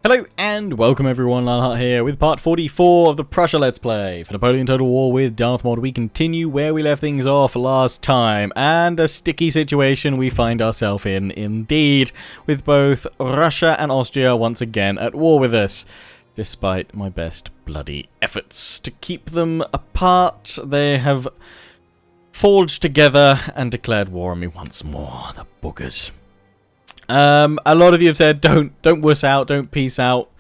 Hello and welcome everyone, Lanhart here with part 44 of the Prussia Let's Play. For Napoleon Total War with Darthmod, we continue where we left things off last time, and a sticky situation we find ourselves in indeed, with both Russia and Austria once again at war with us. Despite my best bloody efforts to keep them apart, they have forged together and declared war on me once more, the buggers. A lot of you have said don't wuss out, don't peace out.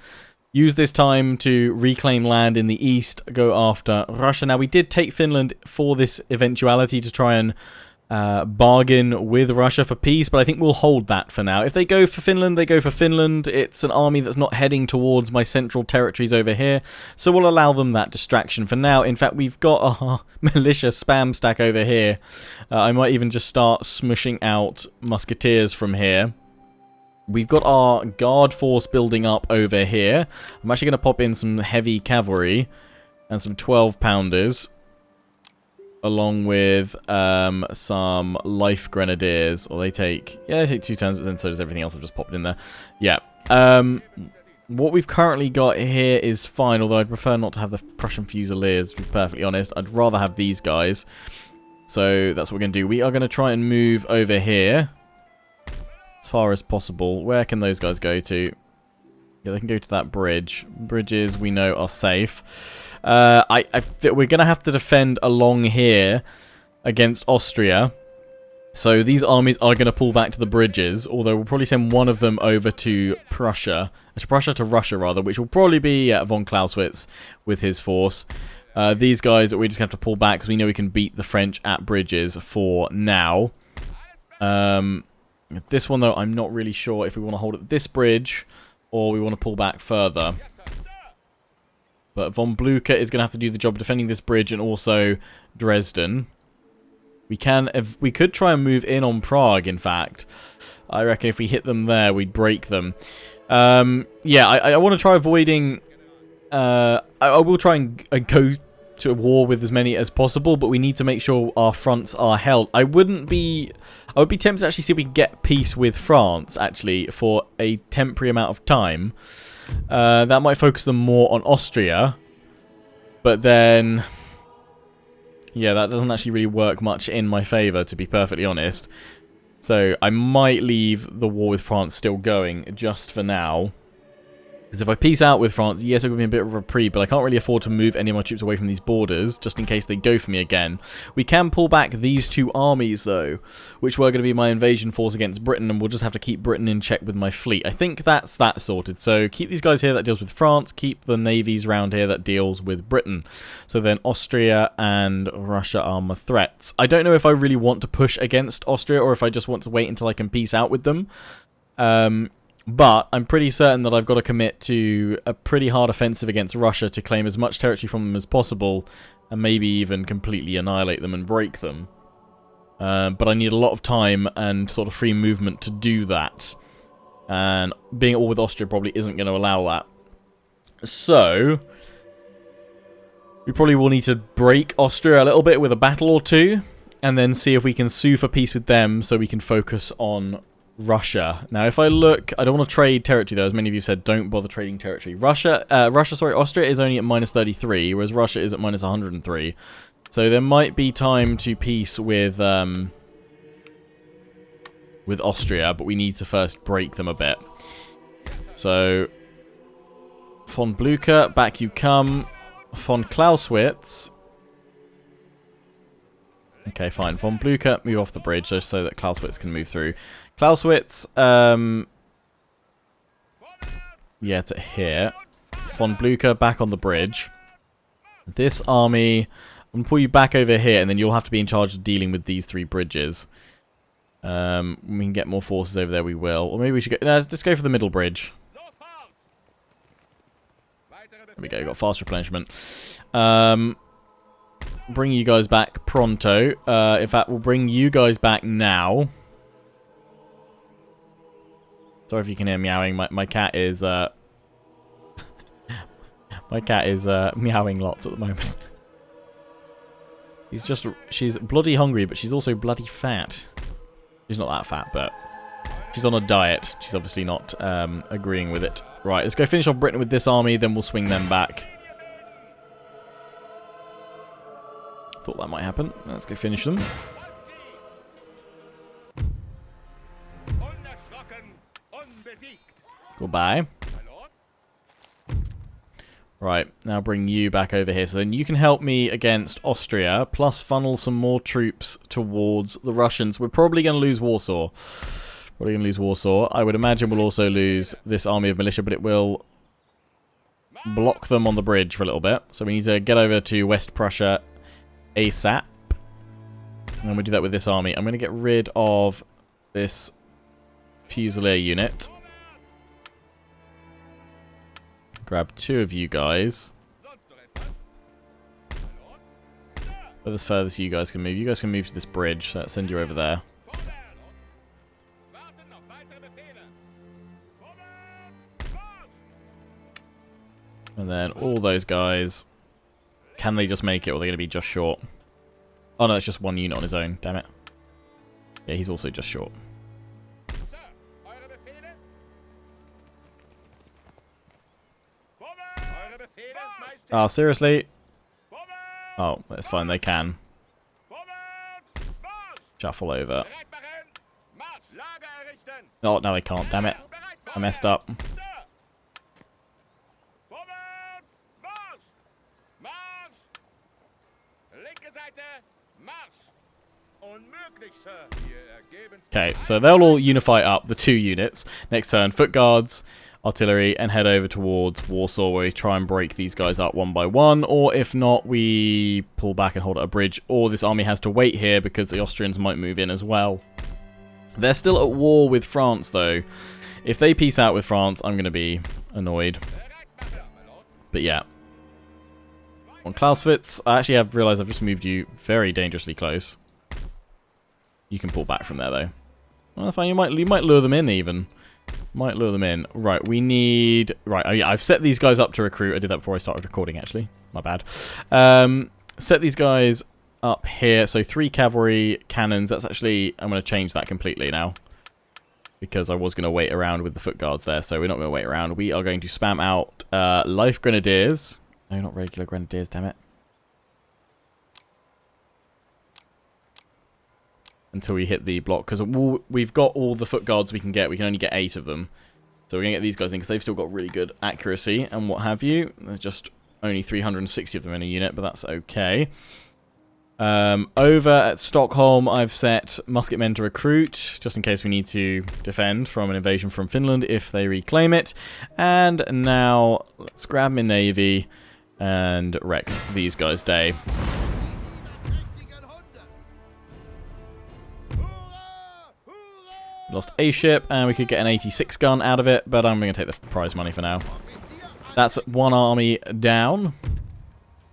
Use this time to reclaim land in the east, go after Russia. Now, we did take Finland for this eventuality to try and bargain with Russia for peace, but I think we'll hold that for now. If they go for Finland, they go for Finland. It's an army that's not heading towards my central territories over here, so we'll allow them that distraction for now. In fact, we've got a militia spam stack over here. I might even just start smushing out musketeers from here. We've got our guard force building up over here. I'm actually going to pop in some heavy cavalry and some 12-pounders, along with some life grenadiers. Or they take 2 turns, but then so does everything else. I've just popped in there. Yeah. What we've currently got here is fine, although I'd prefer not to have the Prussian Fusiliers, to be perfectly honest. I'd rather have these guys. So that's what we're going to do. We are going to try and move over here as far as possible. Where can those guys go to? Yeah, they can go to that bridge. Bridges, we know, are safe. We're going to have to defend along here against Austria. So these armies are going to pull back to the bridges, although we'll probably send one of them over to Prussia. To Russia, rather, which will probably be von Clausewitz with his force. These guys, we just have to pull back because we know we can beat the French at bridges for now. This one, though, I'm not really sure if we want to hold at this bridge or we want to pull back further. But von Blucher is going to have to do the job of defending this bridge and also Dresden. We could try and move in on Prague, in fact. I reckon if we hit them there, we'd break them. Yeah, I want to try avoiding... I will try and go to a war with as many as possible, but we need to make sure our fronts are held. I would be tempted to actually see if we can get peace with France, actually, for a temporary amount of time. That might focus them more on Austria, but then, yeah, that doesn't actually really work much in my favour, to be perfectly honest. So I might leave the war with France still going, just for now. Because if I peace out with France, yes, it would be a bit of a reprieve, but I can't really afford to move any of my troops away from these borders, just in case they go for me again. We can pull back these two armies, though, which were going to be my invasion force against Britain, and we'll just have to keep Britain in check with my fleet. I think that's that sorted. So keep these guys here, that deals with France. Keep the navies around here, that deals with Britain. So then Austria and Russia are my threats. I don't know if I really want to push against Austria, or if I just want to wait until I can peace out with them. But I'm pretty certain that I've got to commit to a pretty hard offensive against Russia to claim as much territory from them as possible, and maybe even completely annihilate them and break them. But I need a lot of time and sort of free movement to do that. And being at war with Austria probably isn't going to allow that. So we probably will need to break Austria a little bit with a battle or two, and then see if we can sue for peace with them so we can focus on Russia. Now, if I look, I don't want to trade territory, though. As many of you said, don't bother trading territory. Austria is only at -33, whereas Russia is at -103. So there might be time to peace with Austria, but we need to first break them a bit. So, von Blucher, back you come. Von Clausewitz. Okay, fine. Von Blucher, move off the bridge just so that Clausewitz can move through. Clausewitz, yeah, to here. Von Blucher, back on the bridge. This army, I'm going to pull you back over here, and then you'll have to be in charge of dealing with these 3 bridges. We can get more forces over there, we will. Or maybe we should go... No, let's just go for the middle bridge. There we go, got fast replenishment. Bring you guys back pronto. In fact, we'll bring you guys back now. Sorry if you can hear meowing. My cat is my cat is meowing lots at the moment. She's bloody hungry, but she's also bloody fat. She's not that fat, but She's on a diet. She's obviously not agreeing with it. Right, let's go finish off Britain with this army, then we'll swing them back. Thought that might happen. Let's go finish them. Goodbye. Right, now bring you back over here. So then you can help me against Austria, plus funnel some more troops towards the Russians. We're probably going to lose Warsaw. I would imagine we'll also lose this army of militia, but it will block them on the bridge for a little bit. So we need to get over to West Prussia ASAP. And we do that with this army. I'm going to get rid of this Fusilier unit. Grab 2 of you guys. Where's furthest you guys can move? You guys can move to this bridge, so let's send you over there. And then all those guys, can they just make it, or are they going to be just short? Oh no, it's just 1 unit on his own, damn it. Yeah, he's also just short. Oh, seriously? Oh, that's fine, they can. Shuffle over. Oh, no they can't, damn it. I messed up. Okay, so they'll all unify up, the 2 units. Next turn, foot guards, artillery, and head over towards Warsaw, where we try and break these guys up one by one, or if not, we pull back and hold at a bridge, or this army has to wait here because the Austrians might move in as well. They're still at war with France, though. If they peace out with France, I'm going to be annoyed. But yeah. On Clausewitz, I actually have realised I've just moved you very dangerously close. You can pull back from there, though. Well, fine, you might lure them in, even. Might lure them in. Right, we need... Right, oh yeah, I've set these guys up to recruit. I did that before I started recording, actually. My bad. Set these guys up here. So 3 cavalry cannons. That's actually... I'm going to change that completely now. Because I was going to wait around with the foot guards there. So we're not going to wait around. We are going to spam out life grenadiers. No, not regular grenadiers, damn it. Until we hit the block, because we've got all the foot guards we can get. We can only get 8 of them, so we're gonna get these guys in because they've still got really good accuracy and what have you. There's just only 360 of them in a unit, but that's okay. Over at Stockholm, I've set musketmen to recruit, just in case we need to defend from an invasion from Finland if they reclaim it. And now let's grab my navy and wreck these guys' day. Lost a ship, and we could get an 86 gun out of it, but I'm going to take the prize money for now. That's 1 army down.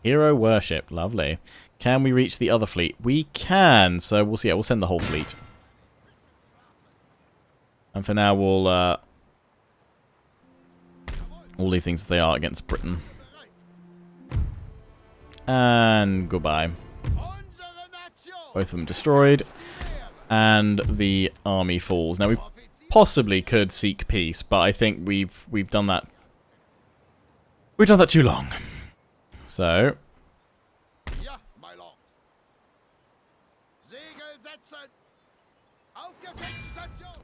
Hero worship, lovely. Can we reach the other fleet? We can, so we'll see. Yeah, we'll send the whole fleet. And for now, we'll leave things as they are against Britain. And goodbye. Both of them destroyed. And the army falls. Now we possibly could seek peace, but I think we've done that. We've done that too long. So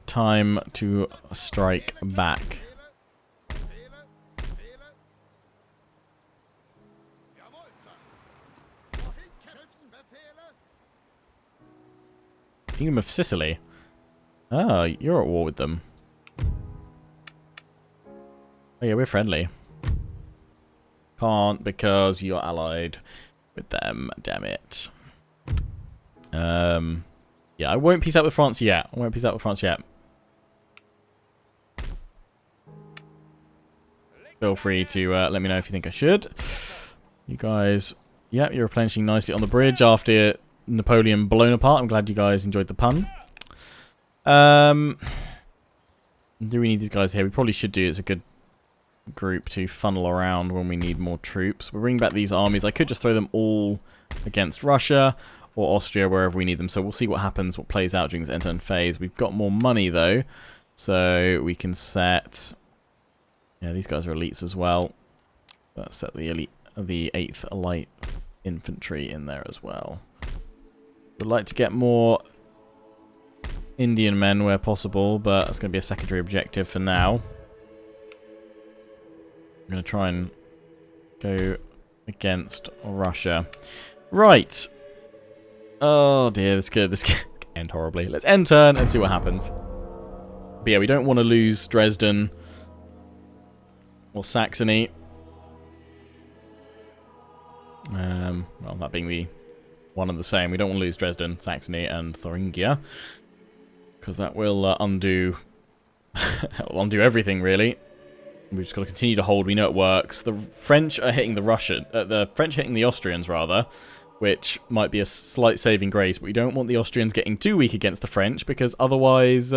time to strike back. Kingdom of Sicily. Oh, you're at war with them. Oh yeah, we're friendly. Can't because you're allied with them. Damn it. Yeah, I won't peace out with France yet. Feel free to let me know if you think I should. You guys, yeah, you're replenishing nicely on the bridge after Napoleon blown apart. I'm glad you guys enjoyed the pun. Do we need these guys here? We probably should do. It's a good group to funnel around when we need more troops. We'll bring back these armies. I could just throw them all against Russia or Austria, wherever we need them. So we'll see what happens, what plays out during this end-to-end phase. We've got more money, though. So we can set... Yeah, these guys are elites as well. Let's set the elite, the 8th light infantry in there as well. Would like to get more Indian men where possible, but that's going to be a secondary objective for now. I'm going to try and go against Russia. Right. Oh dear, this could end horribly. Let's end turn and see what happens. But yeah, we don't want to lose Dresden or Saxony. Well, that being the one and the same. We don't want to lose Dresden, Saxony, and Thuringia, because that will undo undo everything, really. We've just got to continue to hold. We know it works. The French are hitting the French hitting the Austrians, rather, which might be a slight saving grace, but we don't want the Austrians getting too weak against the French, because otherwise...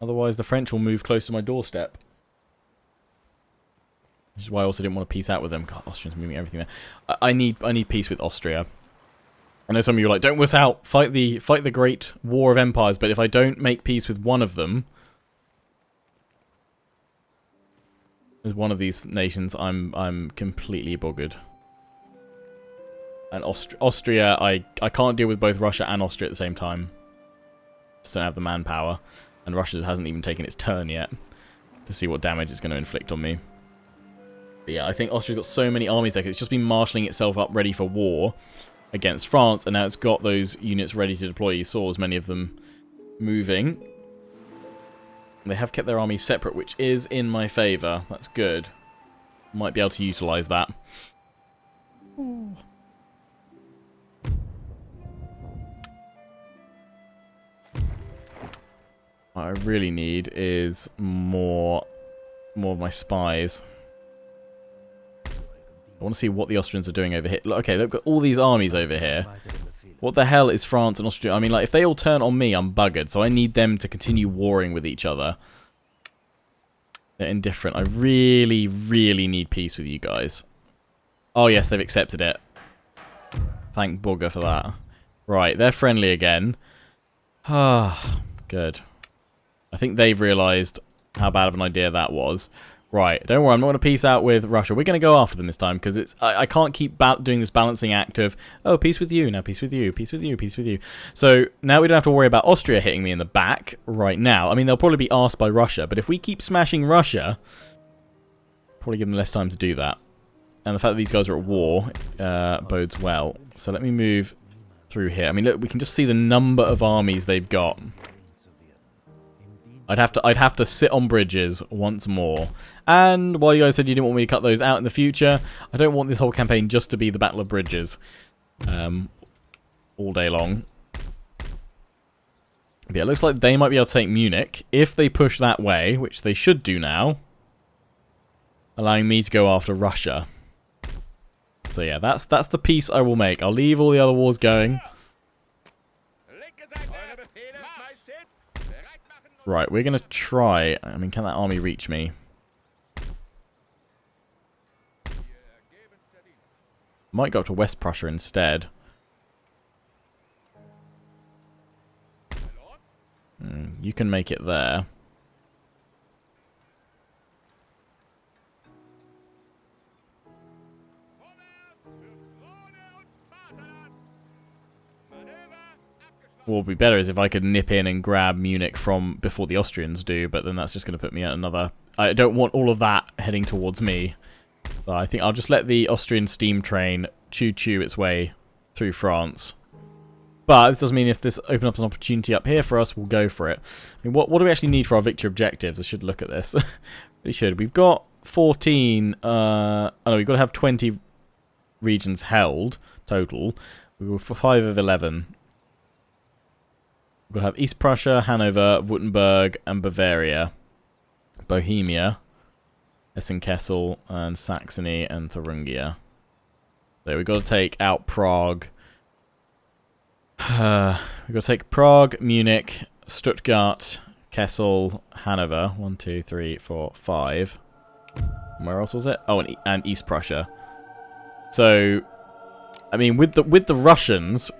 Otherwise, the French will move close to my doorstep. Which is why I also didn't want to peace out with them. God, Austrians moving everything there. I need peace with Austria. I know some of you are like, don't wuss out, fight the great war of empires. But if I don't make peace with one of them, with one of these nations, I'm completely buggered. And Austria, I can't deal with both Russia and Austria at the same time. Just don't have the manpower. And Russia hasn't even taken its turn yet to see what damage it's going to inflict on me. But yeah, I think Austria's got so many armies there, 'cause it's just been marshalling itself up ready for war against France, and now it's got those units ready to deploy. You saw as many of them moving. They have kept their armies separate, which is in my favour. That's good. Might be able to utilise that. What I really need is more of my spies. I want to see what the Austrians are doing over here. Look, okay, they've got all these armies over here. What the hell is France and Austria? I mean, like, if they all turn on me, I'm buggered. So I need them to continue warring with each other. They're indifferent. I really, really need peace with you guys. Oh, yes, they've accepted it. Thank bugger for that. Right, they're friendly again. Ah, good. I think they've realised how bad of an idea that was. Right, don't worry, I'm not going to peace out with Russia. We're going to go after them this time, because it's I can't keep doing this balancing act of, oh, peace with you, now peace with you, peace with you, peace with you. So now we don't have to worry about Austria hitting me in the back right now. I mean, they'll probably be arsed by Russia, but if we keep smashing Russia, probably give them less time to do that. And the fact that these guys are at war bodes well. So let me move through here. I mean, look, we can just see the number of armies they've got. I'd have to sit on bridges once more. And while you guys said you didn't want me to cut those out in the future, I don't want this whole campaign just to be the Battle of Bridges all day long. But yeah, it looks like they might be able to take Munich if they push that way, which they should do now, allowing me to go after Russia. So yeah, that's the peace I will make. I'll leave all the other wars going. Right, we're going to try... I mean, can that army reach me? Might go up to West Prussia instead. You can make it there. What would be better is if I could nip in and grab Munich from before the Austrians do, but then that's just going to put me at another... I don't want all of that heading towards me. So I think I'll just let the Austrian steam train choo-choo its way through France. But this does mean if this opens up an opportunity up here for us, we'll go for it. I mean, what do we actually need for our victory objectives? I should look at this. We should. We've got 14... oh no, we've got to have 20 regions held total. We were for 5 of 11. We're going to have East Prussia, Hanover, Württemberg, and Bavaria. Bohemia, Hessen-Kassel, and Saxony, and Thuringia. So we've got to take out Prague. We've got to take Prague, Munich, Stuttgart, Kassel, Hanover. 1, 2, 3, 4, 5. And where else was it? Oh, and East Prussia. So, I mean, with the Russians,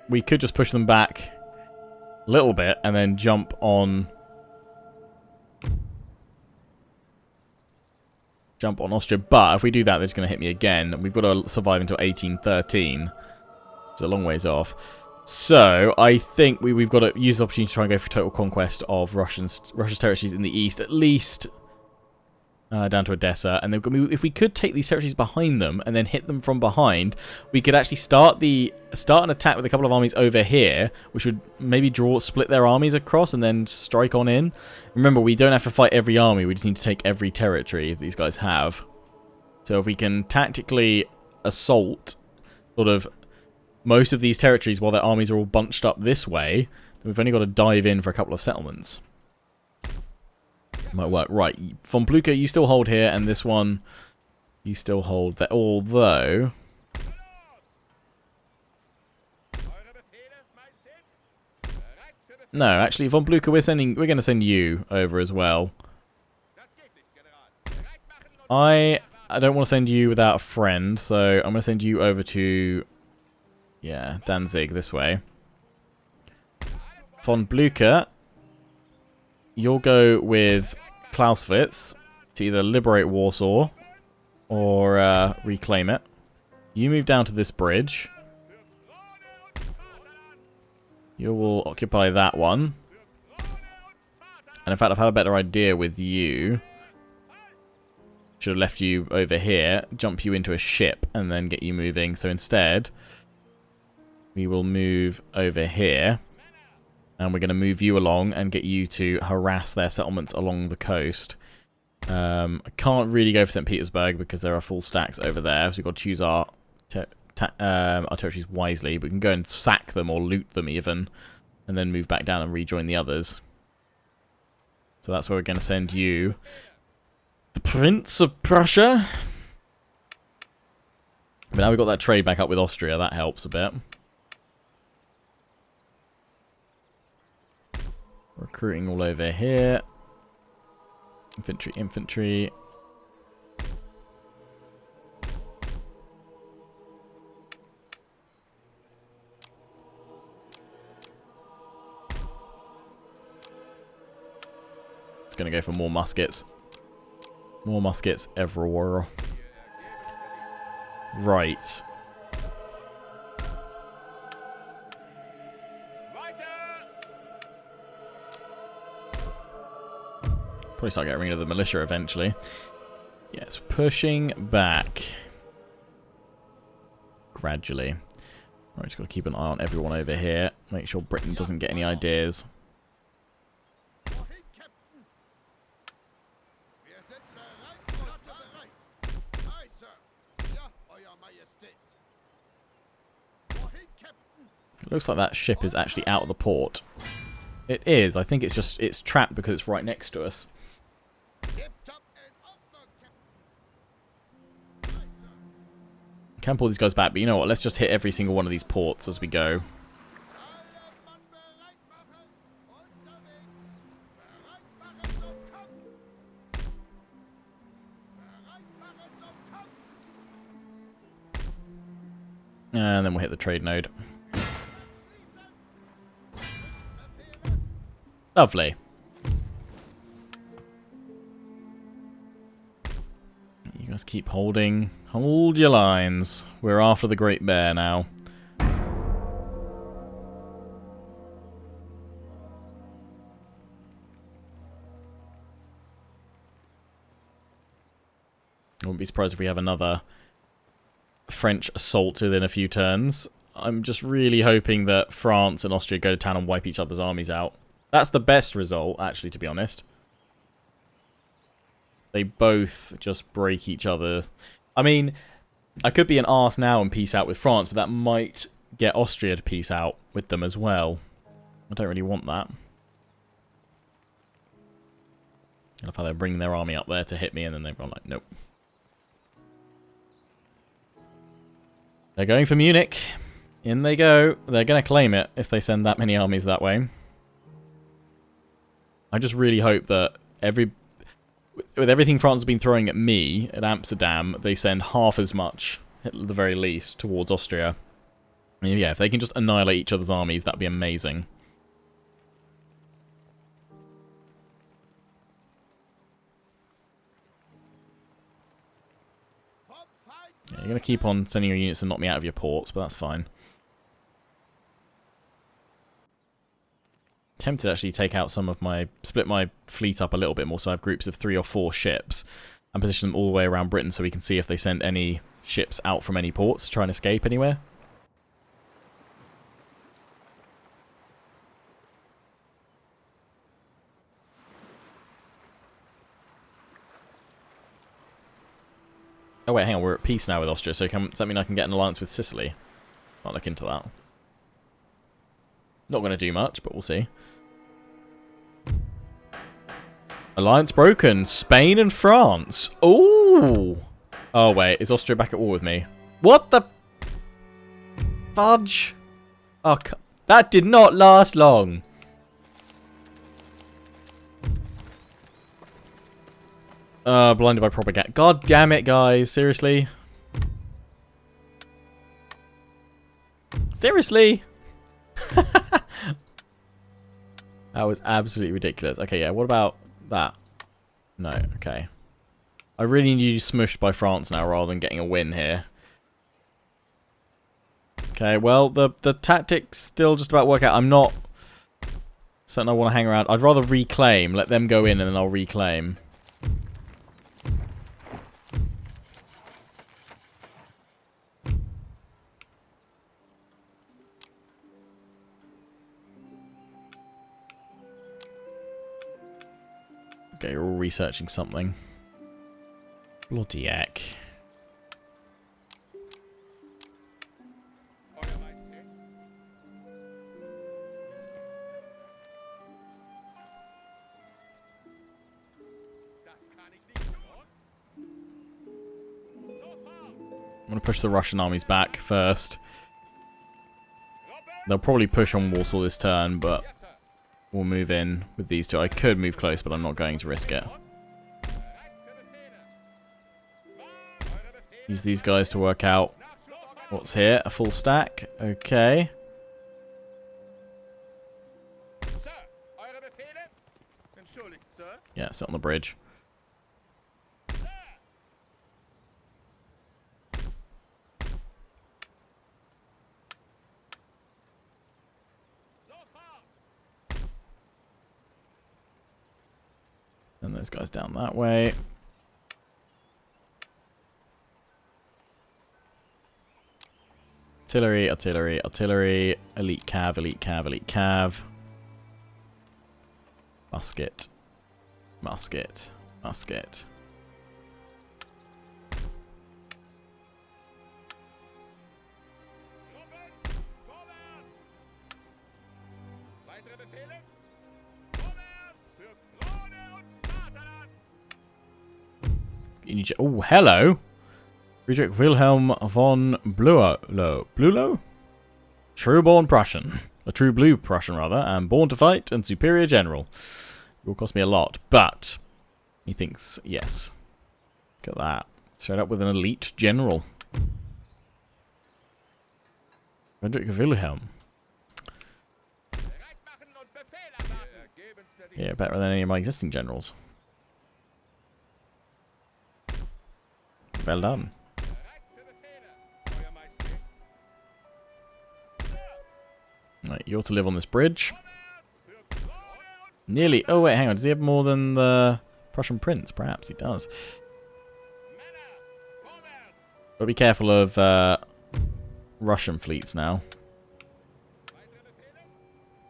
we could just push them back a little bit, and then jump on Austria. But if we do that, they're just going to hit me again. We've got to survive until 1813. It's a long ways off. So, I think we've got to use the opportunity to try and go for total conquest of Russia's territories in the east, at least down to Odessa. And then if we could take these territories behind them and then hit them from behind, we could actually start an attack with a couple of armies over here, which would maybe split their armies across and then strike on in. Remember, we don't have to fight every army, we just need to take every territory these guys have. So if we can tactically assault sort of most of these territories while their armies are all bunched up this way, then we've only got to dive in for a couple of settlements. Might work. Right, Von Blucher, you still hold here, and this one, you still hold there. Although, no, actually, Von Blucher, we're going to send you over as well. I don't want to send you without a friend, so I'm going to send you over to, yeah, Danzig this way. Von Blucher, you'll go with Clausewitz to either liberate Warsaw or reclaim it. You move down to this bridge. You will occupy that one. And in fact, I've had a better idea with you. Should have left you over here, jump you into a ship, and then get you moving. So instead, we will move over here. And we're going to move you along and get you to harass their settlements along the coast. I can't really go for St. Petersburg because there are full stacks over there. So we've got to choose our territories wisely. But we can go and sack them or loot them even. And then move back down and rejoin the others. So that's where we're going to send you. The Prince of Prussia. But now we've got that trade back up with Austria. That helps a bit. Recruiting all over here. Infantry, infantry. It's going to go for more muskets. More muskets everywhere. Right. Probably start getting rid of the militia eventually. Yes, pushing back. Gradually. Right, just got to keep an eye on everyone over here. Make sure Britain doesn't get any ideas. It looks like that ship is actually out of the port. It is. I think it's trapped because it's right next to us. Can't pull these guys back, but you know what? Let's just hit every single one of these ports as we go. And then we'll hit the trade node. Lovely. You guys keep holding. Hold your lines. We're after the Great Bear now. I wouldn't be surprised if we have another French assault within a few turns. I'm just really hoping that France and Austria go to town and wipe each other's armies out. That's the best result, actually, to be honest. They both just break each other. I mean, I could be an arse now and peace out with France, but that might get Austria to peace out with them as well. I don't really want that. I love how they're bringing their army up there to hit me, and then they've gone like, nope. They're going for Munich. In they go. They're going to claim it if they send that many armies that way. I just really hope that with everything France has been throwing at me at Amsterdam, they send half as much, at the very least, towards Austria. And yeah, if they can just annihilate each other's armies, that'd be amazing. You're going to keep on sending your units and knock me out of your ports, but that's fine. Tempted to actually take out some of my... Split my fleet up a little bit more so I have groups of 3 or 4 ships. And position them all the way around Britain so we can see if they send any ships out from any ports to try and escape anywhere. Oh wait, hang on, we're at peace now with Austria, so does that mean I can get an alliance with Sicily? I'll look into that. Not going to do much, but we'll see. Alliance broken. Spain and France. Ooh. Oh wait, is Austria back at war with me? What the fudge? Oh, that did not last long. Blinded by propaganda. God damn it, guys. Seriously? Seriously? That was absolutely ridiculous. Okay, yeah, what about that? No, okay. I really need you smushed by France now rather than getting a win here. Okay, well, the tactics still just about work out. I'm not certain I want to hang around. I'd rather reclaim. Let them go in and then I'll reclaim. Okay, you're all researching something. Bloody heck. I'm going to push the Russian armies back first. They'll probably push on Warsaw this turn, but we'll move in with these two. I could move close, but I'm not going to risk it. Use these guys to work out what's here. A full stack. Okay. Yeah, sit on the bridge. And those guys down that way. Artillery, artillery, artillery. Elite cav, elite cav, elite cav. Musket. Musket. Musket. Oh, hello. Friedrich Wilhelm von Bülow? True-born Prussian. A true blue Prussian, rather, and born to fight and superior general. It will cost me a lot, but he thinks, yes. Look at that. Straight up with an elite general. Friedrich Wilhelm. Yeah, better than any of my existing generals. Well done. Right, you're to live on this bridge. Nearly. Oh, wait, hang on. Does he have more than the Prussian prince? Perhaps he does. But be careful of Russian fleets now.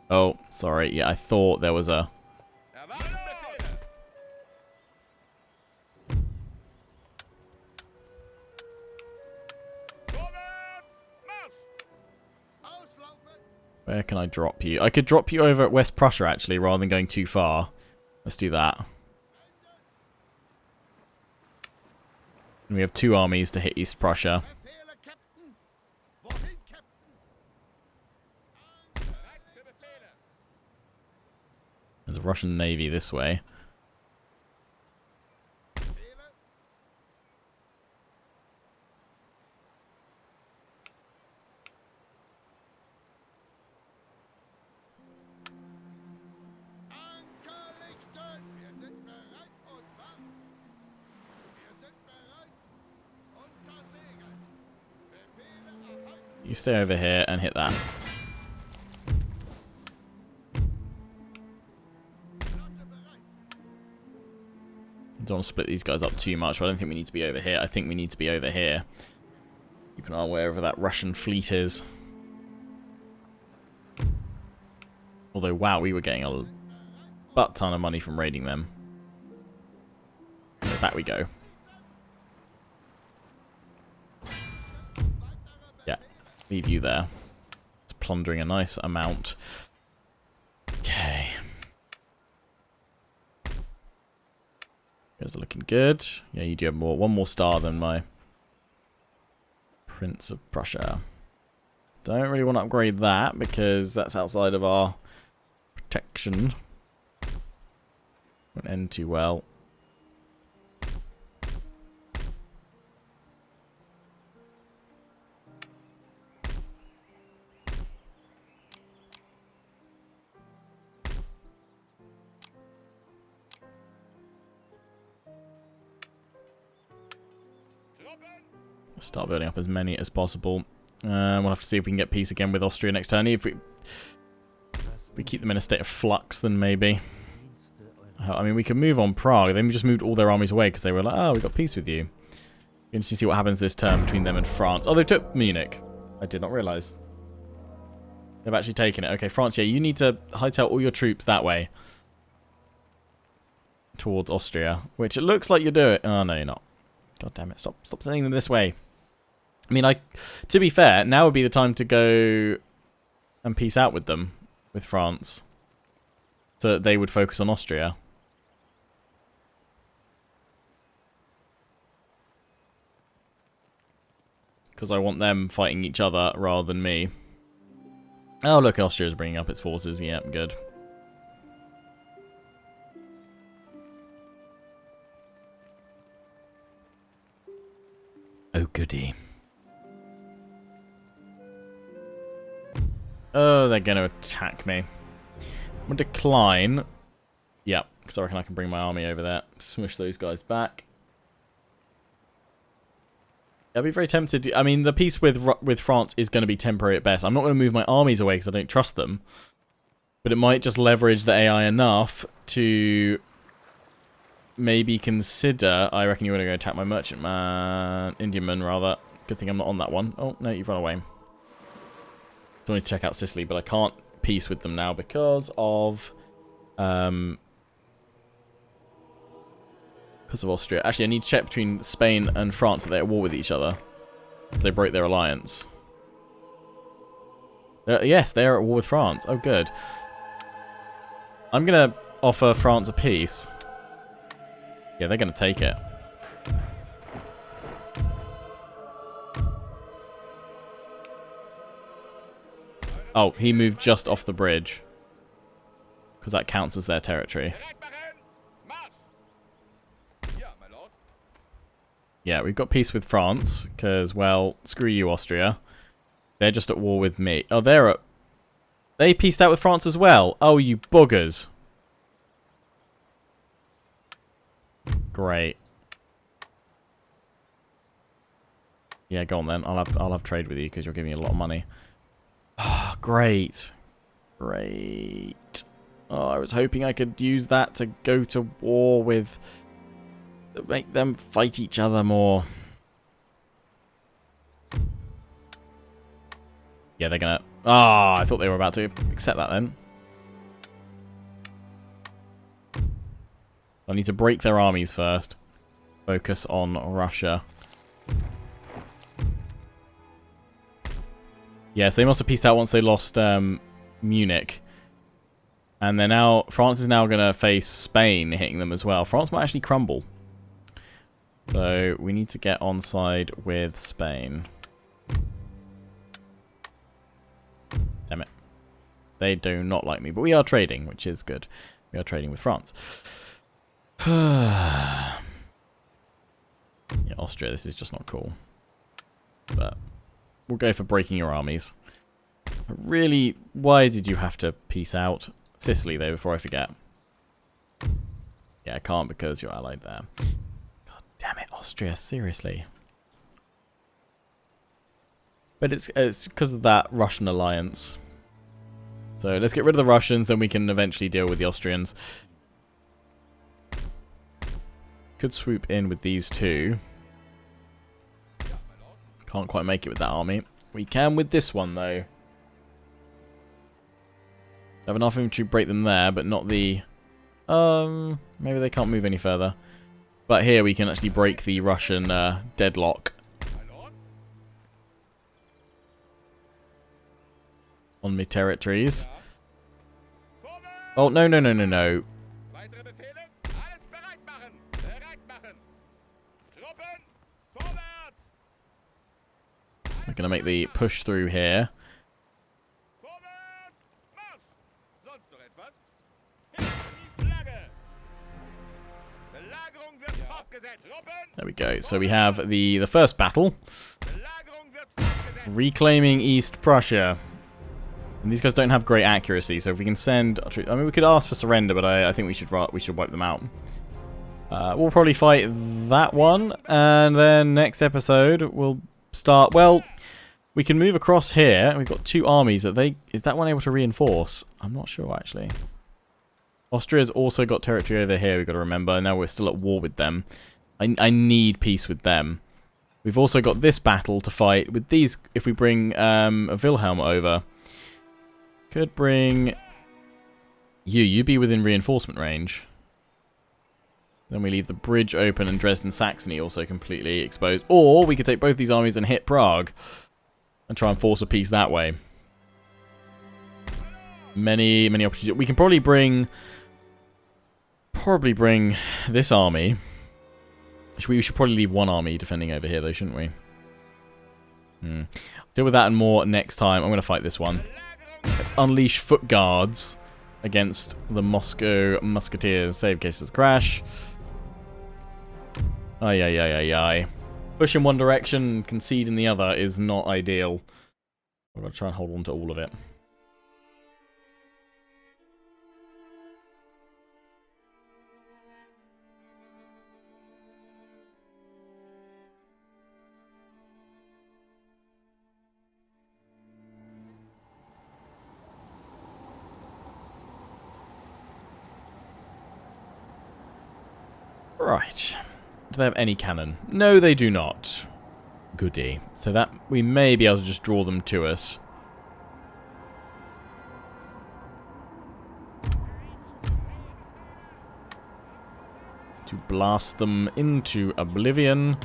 Oh, sorry. Yeah, I thought there was a... Where can I drop you? I could drop you over at West Prussia, actually, rather than going too far. Let's do that. And we have 2 armies to hit East Prussia. There's a Russian navy this way. You stay over here and hit that. I don't want to split these guys up too much, but I don't think we need to be over here. I think we need to be over here. Keeping our way wherever that Russian fleet is. Although, wow, we were getting a butt ton of money from raiding them. So back we go. Yeah, leave you there. It's plundering a nice amount. Okay. You guys are looking good. Yeah, you do have one more star than my Prince of Prussia. Don't really want to upgrade that because that's outside of our protection. Won't end too well. Start building up as many as possible. We'll have to see if we can get peace again with Austria next turn. If we keep them in a state of flux, then maybe. I mean, we could move on Prague. They just moved all their armies away because they were like, oh, we got peace with you. Interesting to see what happens this turn between them and France. Oh, they took Munich. I did not realise. They've actually taken it. Okay, France, yeah, you need to hightail all your troops that way. Towards Austria. Which it looks like you're doing. Oh, no, you're not. God damn it. Stop sending them this way. I mean, to be fair, now would be the time to go and peace out with them, with France. So that they would focus on Austria. Because I want them fighting each other rather than me. Oh, look, Austria's bringing up its forces. Yep, good. Oh, goody. Oh, they're going to attack me. I'm going to decline. Yep, because I reckon I can bring my army over there. Smush those guys back. I'd be very tempted to, I mean, the peace with France is going to be temporary at best. I'm not going to move my armies away because I don't trust them. But it might just leverage the AI enough to maybe consider... I reckon you're going to go attack my merchantman, Indian man, rather. Good thing I'm not on that one. Oh, no, you've run away. I want to check out Sicily, but I can't peace with them now because of... because of Austria. Actually, I need to check between Spain and France that they're at war with each other. Because they broke their alliance. Yes, they are at war with France. Oh, good. I'm going to offer France a peace. Yeah, they're going to take it. Oh, he moved just off the bridge. Because that counts as their territory. Yeah, we've got peace with France, because, well, screw you, Austria. They're just at war with me. Oh, they peaced out with France as well. Oh, you buggers. Great. Yeah, go on then. I'll have trade with you, because you're giving me a lot of money. Oh, great. Great. Oh, I was hoping I could use that to go to war with... make them fight each other more. Yeah, they're gonna... Ah, I thought they were about to accept that then. I need to break their armies first. Focus on Russia. Yes, they must have peaced out once they lost Munich. And they're now... France is now going to face Spain hitting them as well. France might actually crumble. So, we need to get on side with Spain. Damn it. They do not like me, but we are trading, which is good. We are trading with France. Yeah, Austria, this is just not cool. But we'll go for breaking your armies. Really, why did you have to peace out? Sicily, though, before I forget. Yeah, I can't because you're allied there. Damn it, Austria, seriously. But it's because of that Russian alliance. So let's get rid of the Russians, then we can eventually deal with the Austrians. Could swoop in with these two. Can't quite make it with that army. We can with this one, though. Have enough infantry to break them there, but not the... maybe they can't move any further. But here we can actually break the Russian deadlock. On my territories. Oh, no, no, no, no, no. We're going to make the push through here. There we go. So we have the first battle. Reclaiming East Prussia. And these guys don't have great accuracy, so if we can send... I mean, we could ask for surrender, but I think we should wipe them out. We'll probably fight that one, and then next episode we'll start... Well, we can move across here. We've got two armies that they... Is that one able to reinforce? I'm not sure, actually. Austria's also got territory over here, we've got to remember. Now we're still at war with them. I need peace with them. We've also got this battle to fight with these... If we bring a Wilhelm over... Could bring you be within reinforcement range. Then we leave the bridge open and Dresden Saxony also completely exposed. Or we could take both these armies and hit Prague and try and force a peace that way. Many opportunities. We can probably bring this army. We should probably leave one army defending over here though, shouldn't we? Deal with that and more next time. I'm going to fight this one. Let's unleash foot guards against the Moscow musketeers. Save cases crash. Ay. Push in one direction, concede in the other is not ideal. I'm going to try and hold on to all of it. Right. Do they have any cannon? No, they do not. Goody. So that we may be able to just draw them to us. To blast them into oblivion.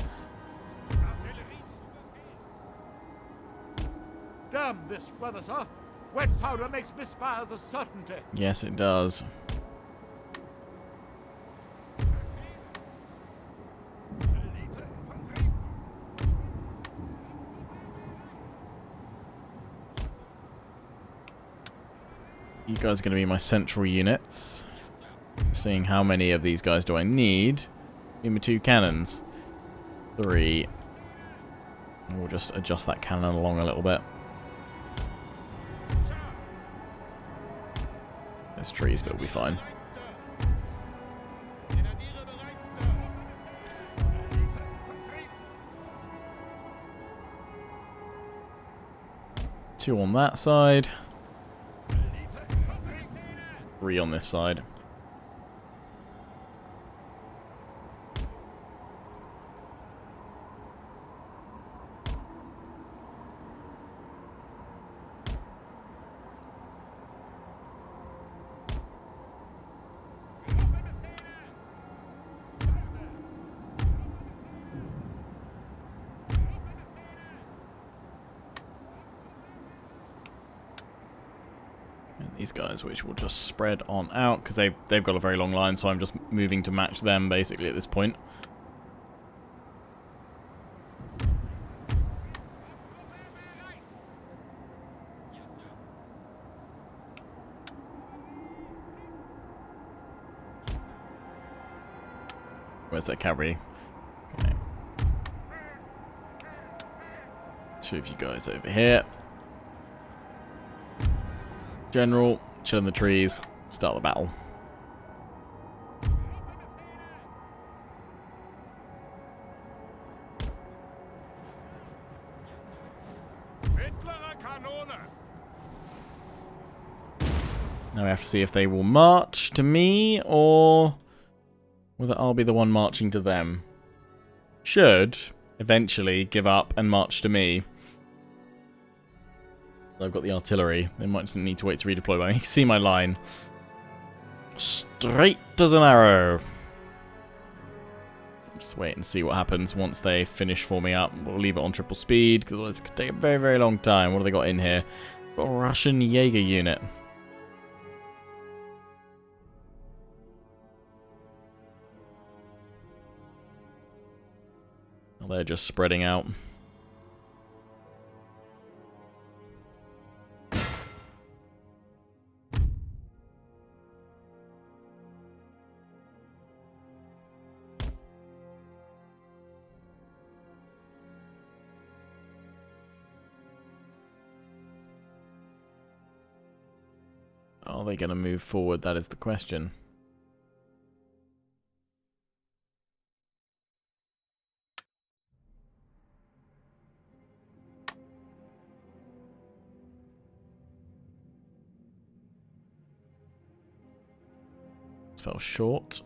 Damn this weather, sir. Wet powder makes misfires a certainty. Yes, it does. You guys are going to be my central units. Seeing how many of these guys do I need. Give me 2 cannons. 3. We'll just adjust that cannon along a little bit. There's trees, but we'll be fine. Two on that side. 3 on this side. These guys, which will just spread on out, because they've got a very long line, so I'm just moving to match them, basically, at this point. Where's that cavalry? Okay. 2 of you guys over here. General, chill in the trees, start the battle. Now we have to see if they will march to me, or whether I'll be the one marching to them. Should eventually give up and march to me. I've got the artillery. They might just need to wait to redeploy, but you can see my line. Straight as an arrow. Just wait and see what happens once they finish forming up. We'll leave it on triple speed, because it's going to take a very, very long time. What have they got in here? Got a Russian Jaeger unit. Well, they're just spreading out. Are they going to move forward? That is the question. Fell short.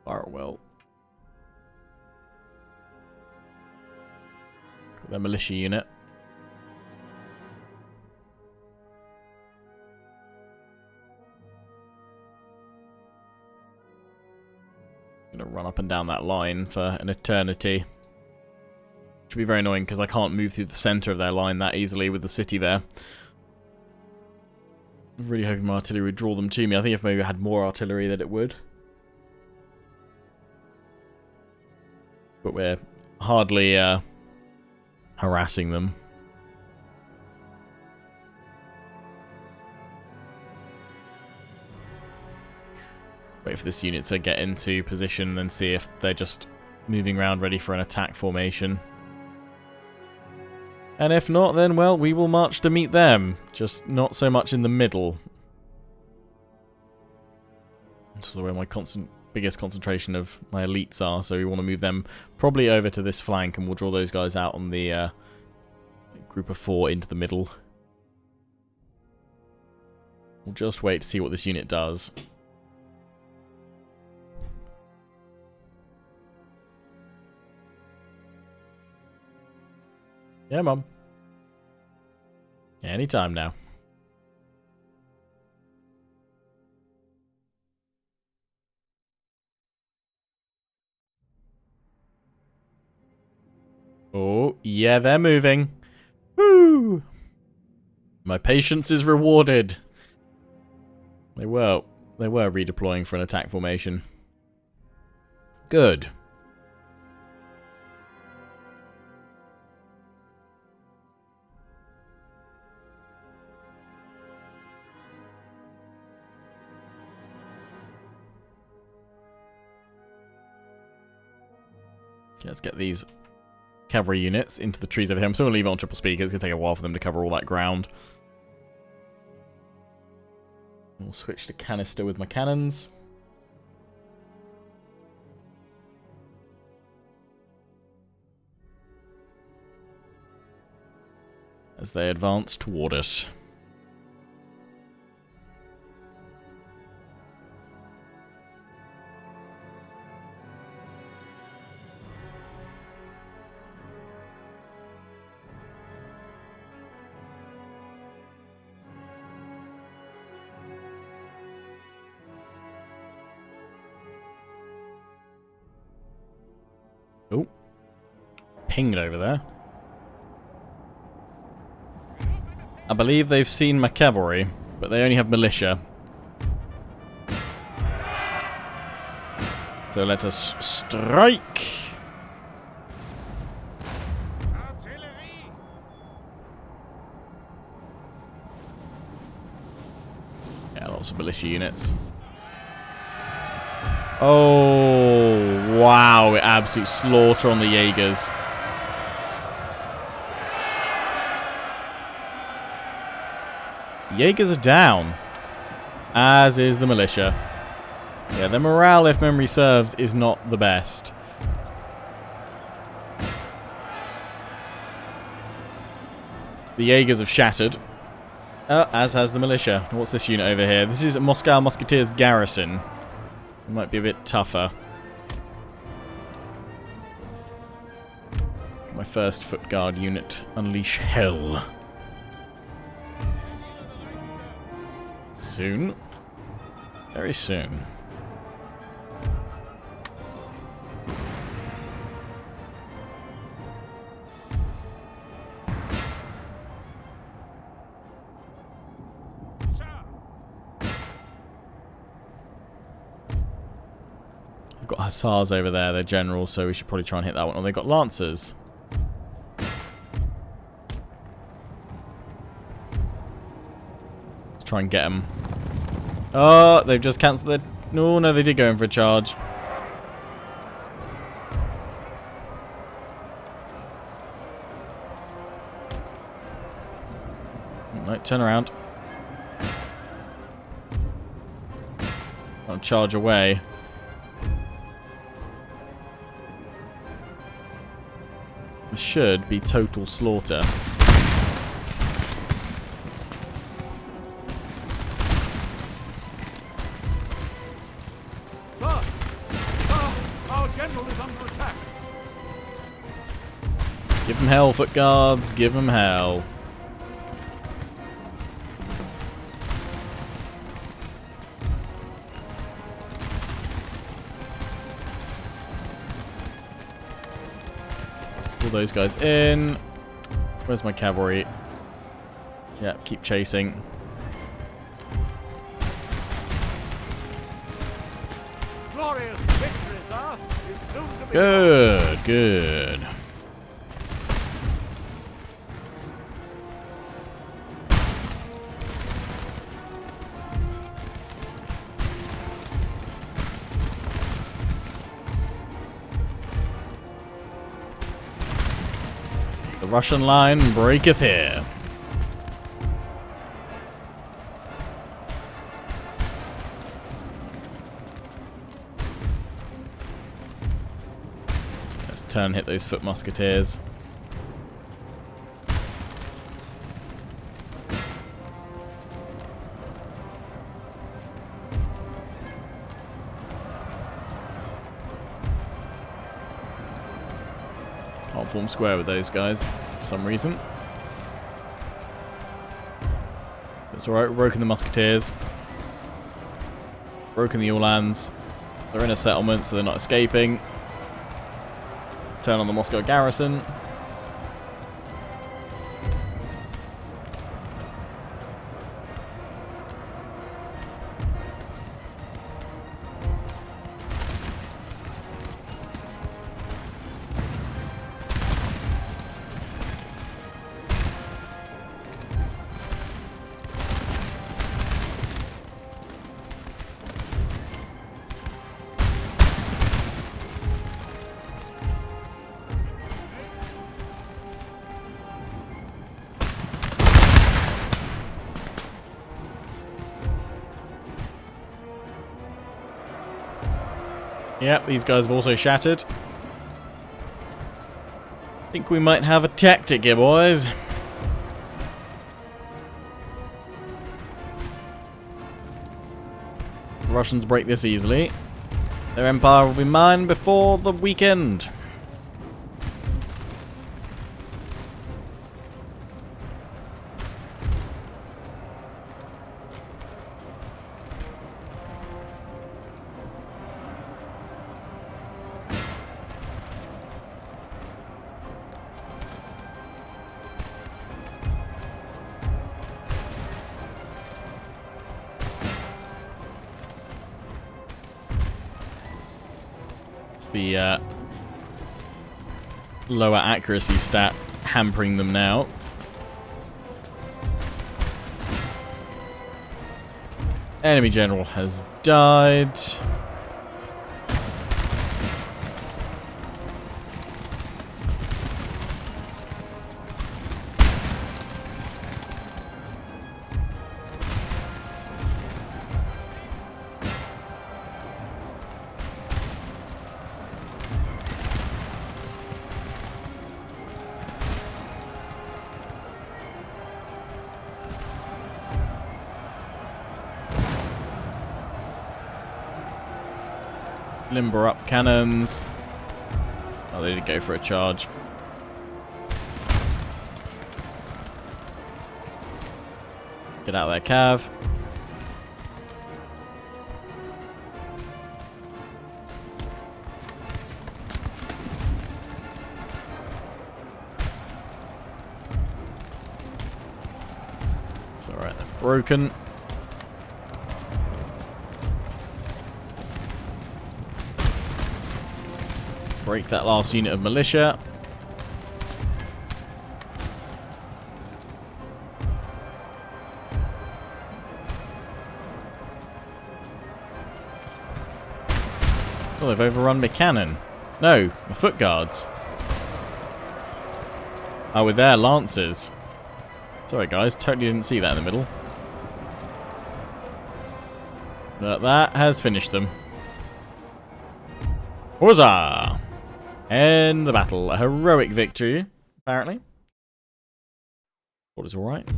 Farwell. Got their militia unit. Gonna run up and down that line for an eternity. Which would be very annoying because I can't move through the center of their line that easily with the city there. I'm really hoping my artillery would draw them to me. I think if maybe I had more artillery that it would. But we're hardly harassing them. Wait for this unit to get into position and then see if they're just moving around ready for an attack formation. And if not, then, well, we will march to meet them. Just not so much in the middle. This is where my biggest concentration of my elites are, so we want to move them probably over to this flank, and we'll draw those guys out on the group of 4 into the middle. We'll just wait to see what this unit does. Yeah, Mum. Anytime now. Oh, yeah, they're moving. Woo! My patience is rewarded. They were redeploying for an attack formation. Good. Okay, let's get these cavalry units into the trees over here. I'm still going to leave it on triple speed because it's going to take a while for them to cover all that ground. We'll switch to canister with my cannons. As they advance toward us. Oh, pinged over there. I believe they've seen my cavalry, but they only have militia. So let us strike. Yeah, lots of militia units. Oh, wow. Absolute slaughter on the Jaegers. Jaegers are down. As is the militia. Yeah, their morale, if memory serves, is not the best. The Jaegers have shattered. As has the militia. What's this unit over here? This is Moscow Musketeers Garrison. It might be a bit tougher. My first foot guard unit. Unleash hell. Soon. Very soon. I've got Hussars over there, they're generals, so we should probably try and hit that one. Oh, they've got Lancers. Let's try and get them. Oh, they've just cancelled their... No, they did go in for a charge. Right, turn around. I'll charge away. This should be total slaughter. Sir! Sir! Our general is under attack! Give them hell, foot guards. Give them hell. Pull those guys in. Where's my cavalry? Yeah, keep chasing. Glorious victory, sir! Is soon to be Good, good. The Russian line breaketh here. Let's turn and hit those foot musketeers. Can't form square with those guys for some reason. It's alright, we've broken the musketeers. Broken the Uhlans. They're in a settlement, so they're not escaping. Let's turn on the Moscow garrison. Yep, these guys have also shattered. Think we might have a tactic here, boys. The Russians break this easily. Their empire will be mine before the weekend. The lower accuracy stat hampering them now. Enemy general has died. Limber up cannons. Oh, they did go for a charge. Get out of there, Cav. It's alright, they're broken. Break that last unit of militia. Oh, they've overrun my cannon. No, my foot guards. Oh, with their lancers. Sorry guys, totally didn't see that in the middle. But that has finished them. Huzzah! End the battle. A heroic victory, apparently. What is alright.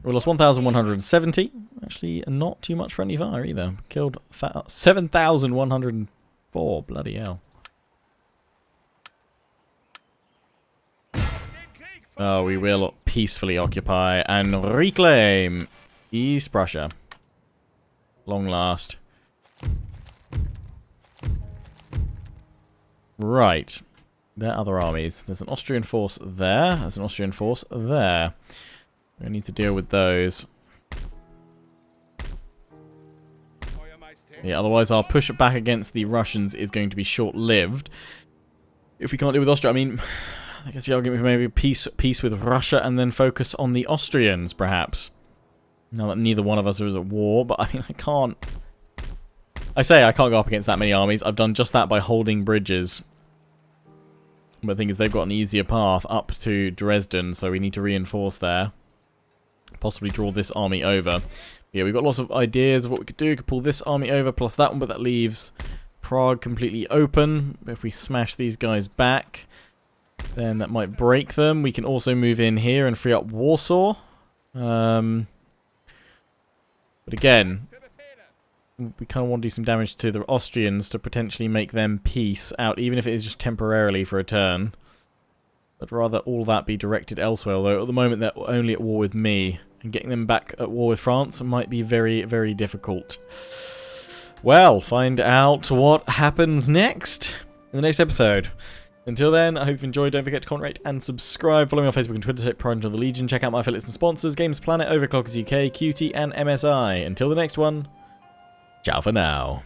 We lost 1,170. Actually, not too much friendly fire either. Killed 7,104. Bloody hell. Oh, we will peacefully occupy and reclaim East Prussia. Long last. Right. There are other armies. There's an Austrian force there. There's an Austrian force there. We need to deal with those. Yeah, otherwise our push back against the Russians is going to be short-lived. If we can't deal with Austria, I mean, I guess the argument for maybe peace with Russia and then focus on the Austrians, perhaps. Now that neither one of us is at war, but I mean, I can't go up against that many armies. I've done just that by holding bridges. But the thing is, they've got an easier path up to Dresden, so we need to reinforce there. Possibly draw this army over. Yeah, we've got lots of ideas of what we could do. We could pull this army over plus that one, but that leaves Prague completely open. If we smash these guys back, then that might break them. We can also move in here and free up Warsaw. But again, we kind of want to do some damage to the Austrians to potentially make them peace out, even if it is just temporarily for a turn. But rather all that be directed elsewhere, although at the moment they're only at war with me. And getting them back at war with France might be very, very difficult. Well, find out what happens next in the next episode. Until then, I hope you've enjoyed. Don't forget to comment, rate, and subscribe. Follow me on Facebook and Twitter, take Pride of the Legion. Check out my affiliates and sponsors, Games Planet, Overclockers UK, QT, and MSI. Until the next one, ciao for now.